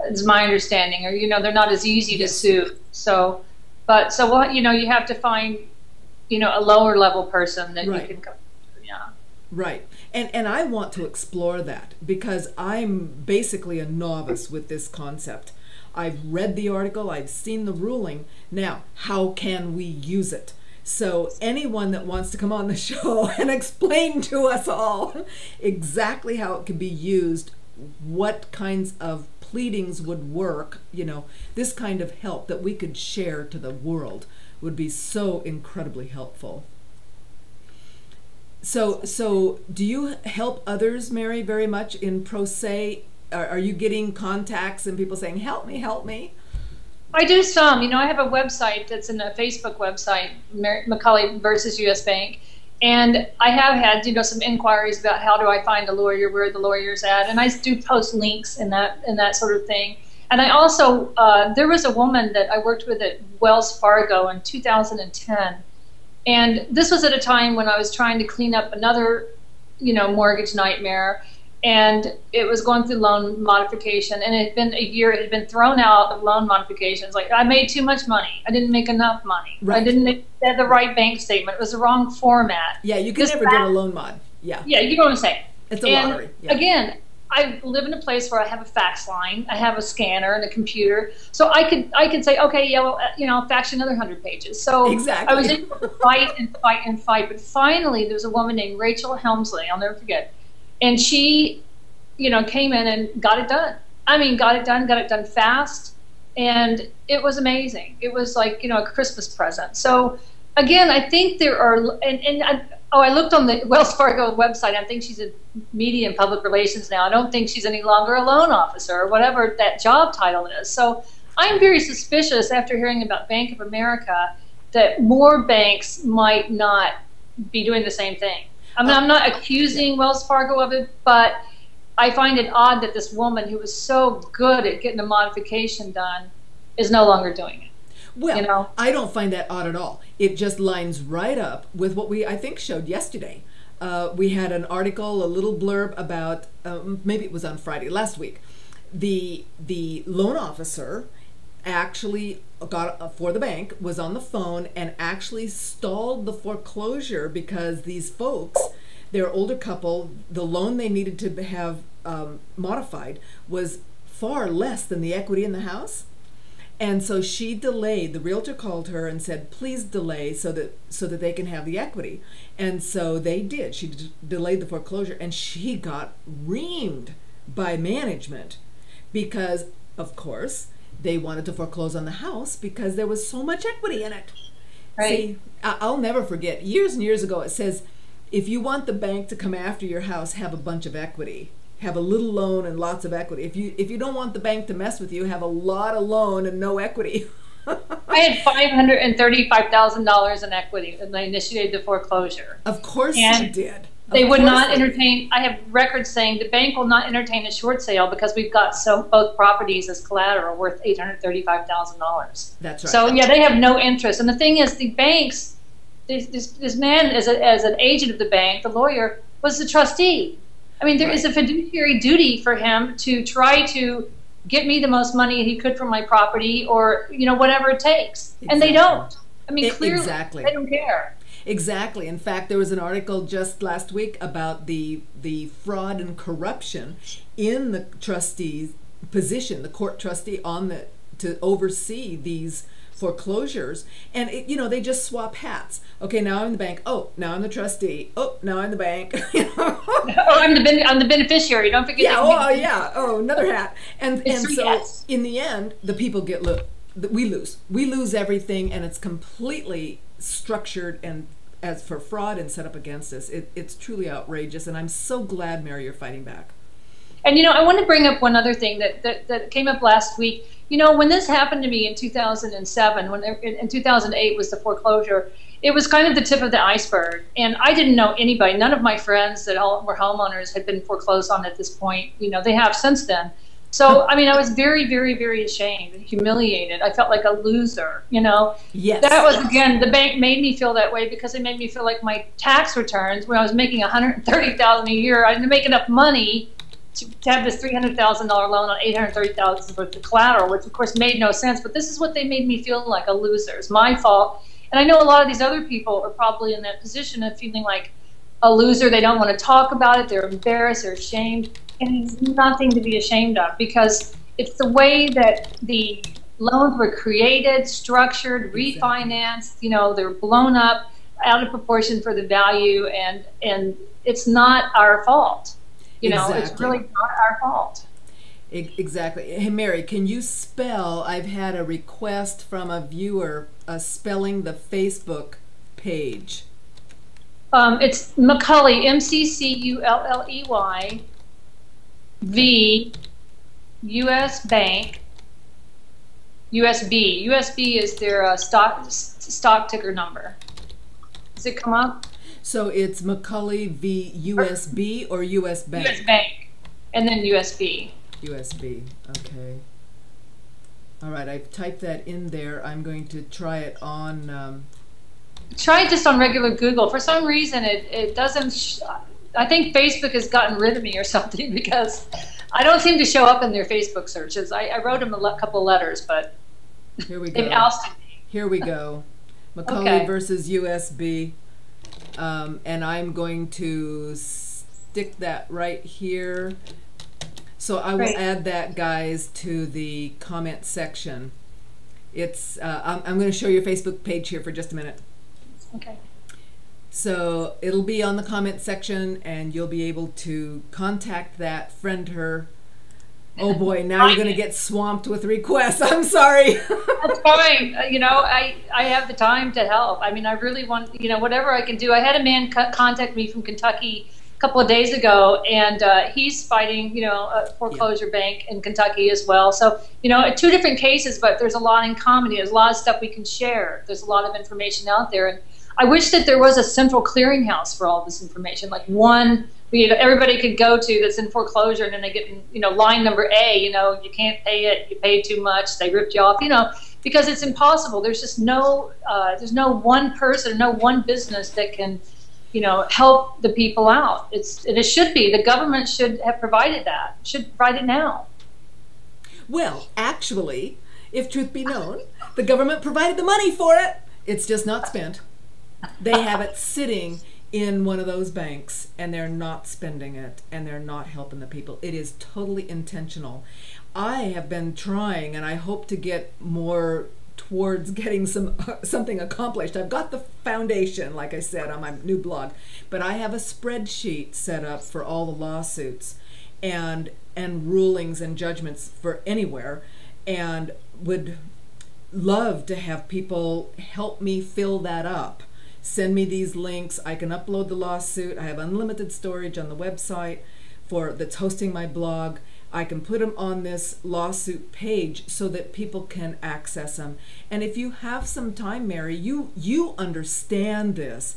is my understanding, or, you know, they're not as easy to sue. So what, you know, you have to find, you know, a lower level person that right, you can go. Yeah. Right. And I want to explore that, because I'm basically a novice with this concept. I've read the article, I've seen the ruling. Now, how can we use it? So anyone that wants to come on the show and explain to us all exactly how it can be used, what kinds of pleadings would work, you know, this kind of help that we could share to the world would be so incredibly helpful. So do you help others, Mary, very much in pro se? Are you getting contacts and people saying, help me, help me? I do some. You know, I have a website that's in a Facebook website, Macaulay versus U.S. Bank, and I have had, you know, some inquiries about how do I find a lawyer, where the lawyer's at, and I do post links and that sort of thing. And I also, there was a woman that I worked with at Wells Fargo in 2010, and this was at a time when I was trying to clean up another, you know, mortgage nightmare. and it was going through loan modification, and it had been a year. It had been thrown out of loan modifications. Like, I made too much money. I didn't make enough money. Right. I didn't have the right bank statement. It was the wrong format. Yeah, you can never get a loan mod. Yeah. Yeah, you know what I'm saying. It's a lottery. Yeah. Again, I live in a place where I have a fax line, I have a scanner and a computer, so I could say, okay, yeah, well, I'll fax you another 100 pages. So exactly. I was able to fight and fight and fight, but finally there was a woman named Rachel Helmsley, I'll never forget, and she, came in and got it done. I mean, got it done fast, and it was amazing. It was like, a Christmas present. So again, I think there are, I looked on the Wells Fargo website. I think she's in media and public relations now. I don't think she's any longer a loan officer or whatever that job title is. So I'm very suspicious after hearing about Bank of America that more banks might not be doing the same thing. I mean, I'm not accusing Wells Fargo of it, but I find it odd that this woman who was so good at getting a modification done is no longer doing it. Well, I don't find that odd at all. It just lines right up with what we, I think, showed yesterday. We had an article, a little blurb about, maybe it was on Friday, last week. The loan officer actually got, for the bank, was on the phone and actually stalled the foreclosure because these folks, their older couple, the loan they needed to have modified was far less than the equity in the house. And so she delayed. The realtor called her and said, please delay so that they can have the equity. And so they did. She delayed the foreclosure, and she got reamed by management because, of course, they wanted to foreclose on the house because there was so much equity in it. Right. See, I'll never forget, years and years ago, it says, if you want the bank to come after your house, have a bunch of equity. Have a little loan and lots of equity. If you don't want the bank to mess with you, have a lot of loan and no equity. I had $535,000 in equity when I initiated the foreclosure. Of course you did. They would not entertain. I have records saying the bank will not entertain a short sale because we've got both properties as collateral worth $835,000. That's right. So yeah, they have no interest. And the thing is, the banks, this man as an agent of the bank, the lawyer, was the trustee. I mean, there is a fiduciary duty for him to try to get me the most money he could from my property, or whatever it takes. Exactly. And they don't. I mean, clearly they don't care. Exactly. In fact, there was an article just last week about the fraud and corruption in the trustee's position, the court trustee to oversee these foreclosures, and they just swap hats. Okay, now I'm the bank. Oh, now I'm the trustee. Oh, now I'm the bank. Oh, I'm the beneficiary. Don't forget. Yeah. Oh, another hat. And so in the end, the people we lose everything, and it's completely structured and as for fraud and set up against us. It's truly outrageous, and I'm so glad, Mary, you're fighting back. And I want to bring up one other thing that came up last week. When this happened to me in 2007, when in 2008 was the foreclosure, it was kind of the tip of the iceberg. And I didn't know anybody. None of my friends that all were homeowners had been foreclosed on at this point. They have since then. So, I mean, I was very, very, very ashamed and humiliated. I felt like a loser, Yes. That was, again, the bank made me feel that way because it made me feel like my tax returns, when I was making $130,000 a year, I didn't make enough money to have this $300,000 loan on $830,000 worth of collateral, which of course made no sense. But this is what they made me feel like, a loser. It's my fault. And I know a lot of these other people are probably in that position of feeling like a loser. They don't want to talk about it. They're embarrassed. They're ashamed. And it's nothing to be ashamed of, because it's the way that the loans were created, structured, refinanced. They're blown up out of proportion for the value, and it's not our fault. It's really not our fault. Exactly. Hey, Mary, can you spell? I've had a request from a viewer spelling the Facebook page. It's McCulley, McCulley, V, U.S. Bank, USB. USB is their stock ticker number. Does it come up? So it's McCulley v. USB or U.S. Bank? U.S. Bank, and then USB. USB, okay. All right, I've typed that in there. I'm going to try it on... Try it just on regular Google. For some reason, it doesn't... I think Facebook has gotten rid of me or something because I don't seem to show up in their Facebook searches. I wrote them a couple of letters, but here we they've go. ousted me. Here we go. Macaulay Okay. versus USB. And I'm going to stick that right here. So I will Great. add that, guys, to the comment section. It's I'm going to show your Facebook page here for just a minute. Okay. So it'll be on the comment section, and you'll be able to contact that, friend her. Oh boy, now you're going to get swamped with requests. I'm sorry. That's fine. You know, I have the time to help. I mean, I really want, you know, whatever I can do. I had a man contact me from Kentucky a couple of days ago, and he's fighting, you know, a foreclosure bank in Kentucky as well. So, you know, two different cases, but there's a lot in common. There's a lot of stuff we can share. There's a lot of information out there. And I wish that there was a central clearinghouse for all this information, like one everybody could go to that's in foreclosure, and then they get, you know, line number A, you know, you can't pay it, you paid too much, they ripped you off, you know, because it's impossible. There's just there's no one person, no one business that can, you know, help the people out. And it should be. The government should have provided that. Should provide it now. Well, actually, if truth be known, the government provided the money for it. It's just not spent. They have it sitting in one of those banks, and they're not spending it, and they're not helping the people. It is totally intentional. I have been trying, and I hope to get more towards getting something accomplished. I've got the foundation, like I said, on my new blog, but I have a spreadsheet set up for all the lawsuits and rulings and judgments for anywhere, and would love to have people help me fill that up. Send me these links. I can upload the lawsuit. I have unlimited storage on the website that's hosting my blog. I can put them on this lawsuit page so that people can access them. And if you have some time, Mary, you understand this.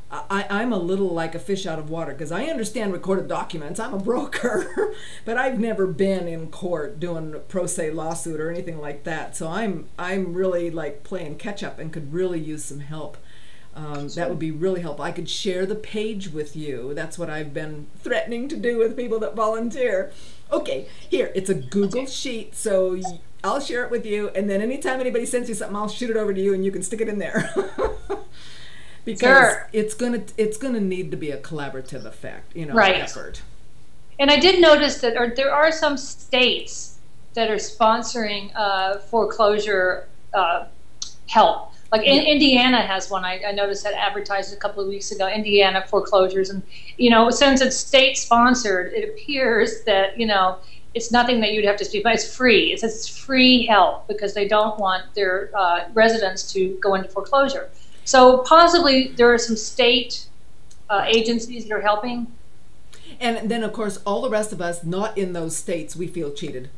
I'm a little like a fish out of water because I understand recorded documents. I'm a broker, but I've never been in court doing a pro se lawsuit or anything like that. So I'm really like playing catch up and could really use some help. That would be really helpful. I could share the page with you. That's what I've been threatening to do with people that volunteer. Okay, here, it's a Google Sheet, so I'll share it with you, and then anytime anybody sends you something, I'll shoot it over to you, and you can stick it in there. Because Sure. it's gonna need to be a collaborative effect, you know, Right. effort. And I did notice that there are some states that are sponsoring foreclosure help. Like Indiana has one. I noticed that advertised a couple of weeks ago, Indiana foreclosures. And, you know, since it's state sponsored, it appears that, you know, it's nothing that you'd have to speak, but it's free. It says it's free help because they don't want their residents to go into foreclosure. So possibly there are some state agencies that are helping. And then, of course, all the rest of us not in those states, we feel cheated.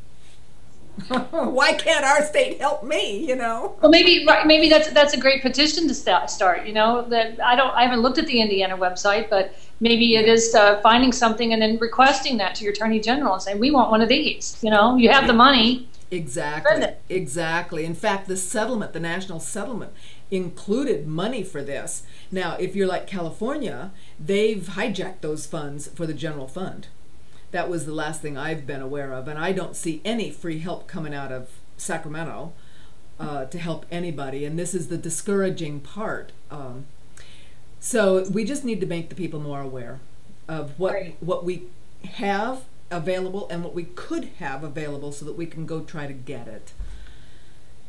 Why can't our state help me, you know? Well, maybe that's a great petition to start. You know, that I haven't looked at the Indiana website, but maybe it is finding something and then requesting that to your attorney general and saying, we want one of these. You know, you have the money. Exactly. Exactly. In fact, the settlement, the national settlement, included money for this. Now, if you're like California, they've hijacked those funds for the general fund. That was the last thing I've been aware of, and I don't see any free help coming out of Sacramento to help anybody, and this is the discouraging part. So we just need to make the people more aware of what we have available and what we could have available so that we can go try to get it.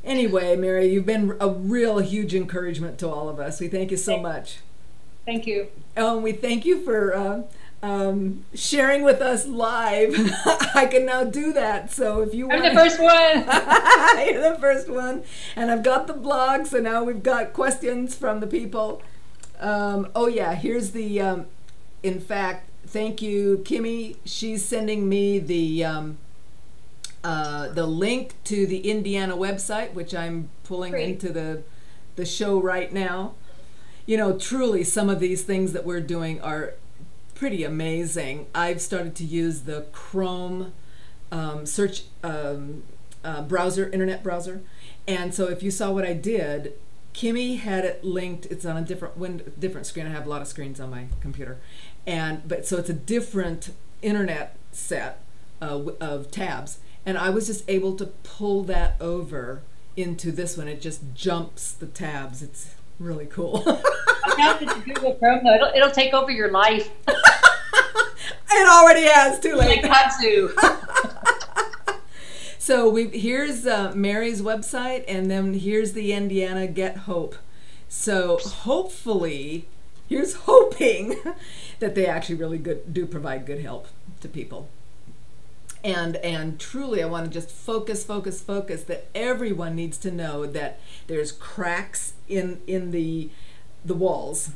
Anyway, Mary, you've been a real huge encouragement to all of us. We thank you so much. Thank you. We thank you for sharing with us live. I can now do that. So if you want, I'm the first one. You're the first one, and I've got the blog. So now we've got questions from the people. Oh yeah, here's the. In fact, thank you, Kimmy. She's sending me the link to the Indiana website, which I'm pulling into the show right now. You know, truly, some of these things that we're doing are pretty amazing. I've started to use the Chrome search browser, internet browser, and so if you saw what I did, Kimmy had it linked. It's on a different screen. I have a lot of screens on my computer, But so it's a different internet set of tabs, and I was just able to pull that over into this one. It just jumps the tabs. It's really cool. I have to Google Chrome though. It'll take over your life. It already has. Too late. Like kudzu. So here's Mary's website, and then here's the Indiana Get Hope. So hopefully, here's hoping that they actually really do provide good help to people. And truly, I want to just focus that everyone needs to know that there's cracks in the walls,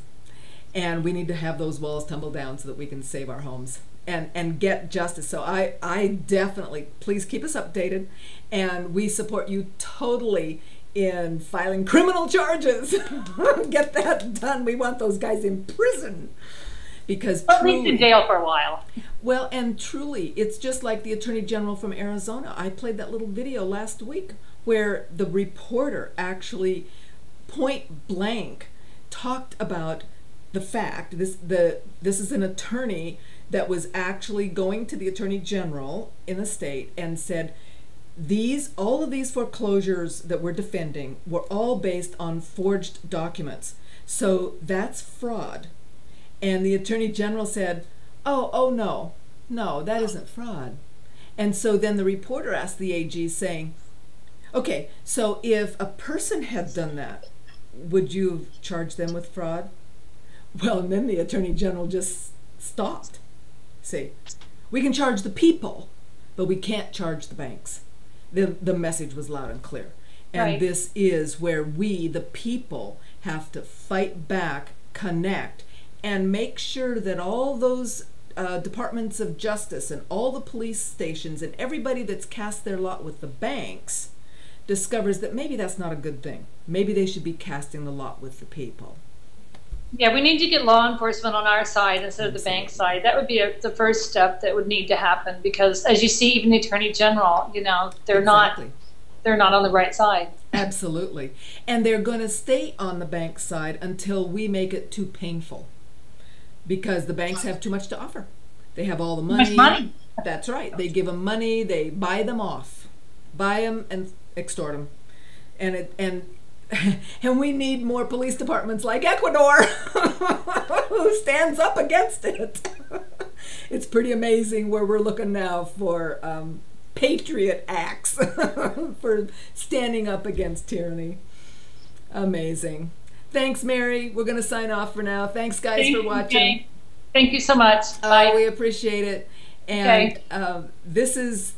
and we need to have those walls tumble down so that we can save our homes and get justice. So I definitely, please keep us updated, and we support you totally in filing criminal charges. Get that done. We want those guys in prison. Because at least in jail for a while. Well, and truly, it's just like the Attorney General from Arizona. I played that little video last week where the reporter actually point blank talked about the fact, this is an attorney that was actually going to the Attorney General in the state and said, all of these foreclosures that we're defending were all based on forged documents. So that's fraud. And the Attorney General said, oh no, that isn't fraud. And so then the reporter asked the AG saying, okay, so if a person had done that, would you have charged them with fraud? Well, and then the Attorney General just stopped. See, we can charge the people, but we can't charge the banks. The message was loud and clear. And right. This is where we, the people, have to fight back, connect, and make sure that all those departments of justice and all the police stations and everybody that's cast their lot with the banks discovers that maybe that's not a good thing. Maybe they should be casting the lot with the people. Yeah, we need to get law enforcement on our side instead of the bank side. That would be the first step that would need to happen, because as you see, even the Attorney General, they're Exactly. not on the right side. Absolutely. And they're going to stay on the bank side until we make it too painful, because the banks have too much to offer. They have all the money. Too much money. That's right. They give them money, they buy them off. Buy them and extort them. And we need more police departments like Ecuador who stands up against it. It's pretty amazing where we're looking now for patriot acts for standing up against tyranny. Amazing. Thanks, Mary. We're going to sign off for now. Thanks, guys, for watching. Okay. Thank you so much. Bye. We appreciate it. And this is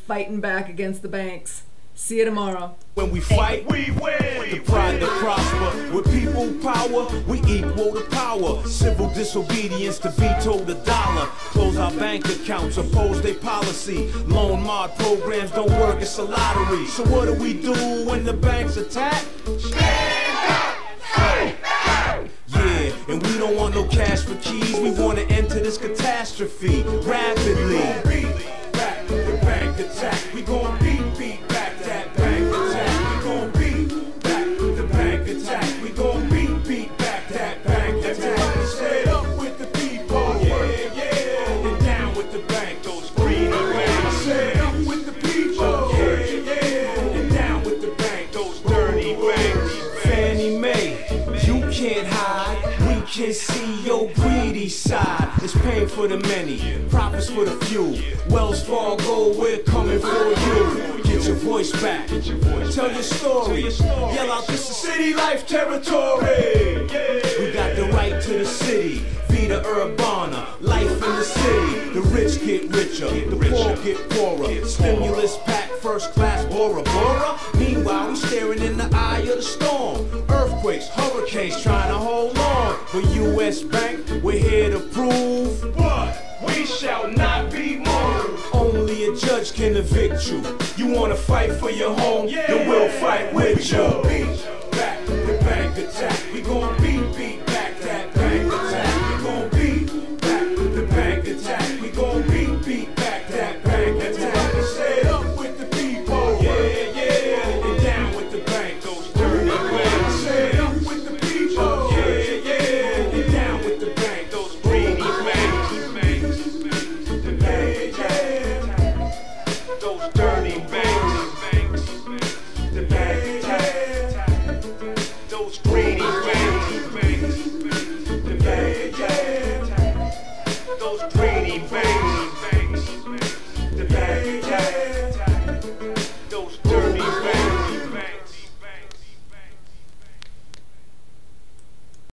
fighting back against the banks. See you tomorrow. When we fight, we win. The pride to prosper. With people power, we equal the power. Civil disobedience to veto the dollar. Close our bank accounts, oppose their policy. Loan mod programs don't work, it's a lottery. So what do we do when the banks attack? Stand up, fight back. Yeah, and we don't want no cash for keys. We want to enter this catastrophe rapidly. We gon' beat back the bank attack. We gon' beat back that bank attack. We gon' beat back the bank attack. We gon' beat back that bank attack. Stay up with the people, yeah, and down with the bank. Those greedy banks. Stay up with the people, yeah, and down with the bank. Those dirty banks. Fannie Mae, you can't hide. We can see your greedy side. It's pain for the many, profits for the few. Wells Fargo, we're coming for you. Get your voice back, tell your story. Yell out, this is city life territory. We got the right to the city. Vida Urbana, life in the city. The rich get richer, the poor get poorer. Stimulus pack, first class, Bora Bora. Meanwhile, we staring in the eye of the storm. Earthquakes, hurricanes, trying to hold on. But U.S. Bank, we're here to prove what? We shall not be moved. Only a judge can evict you. You wanna fight for your home, then we'll fight with you.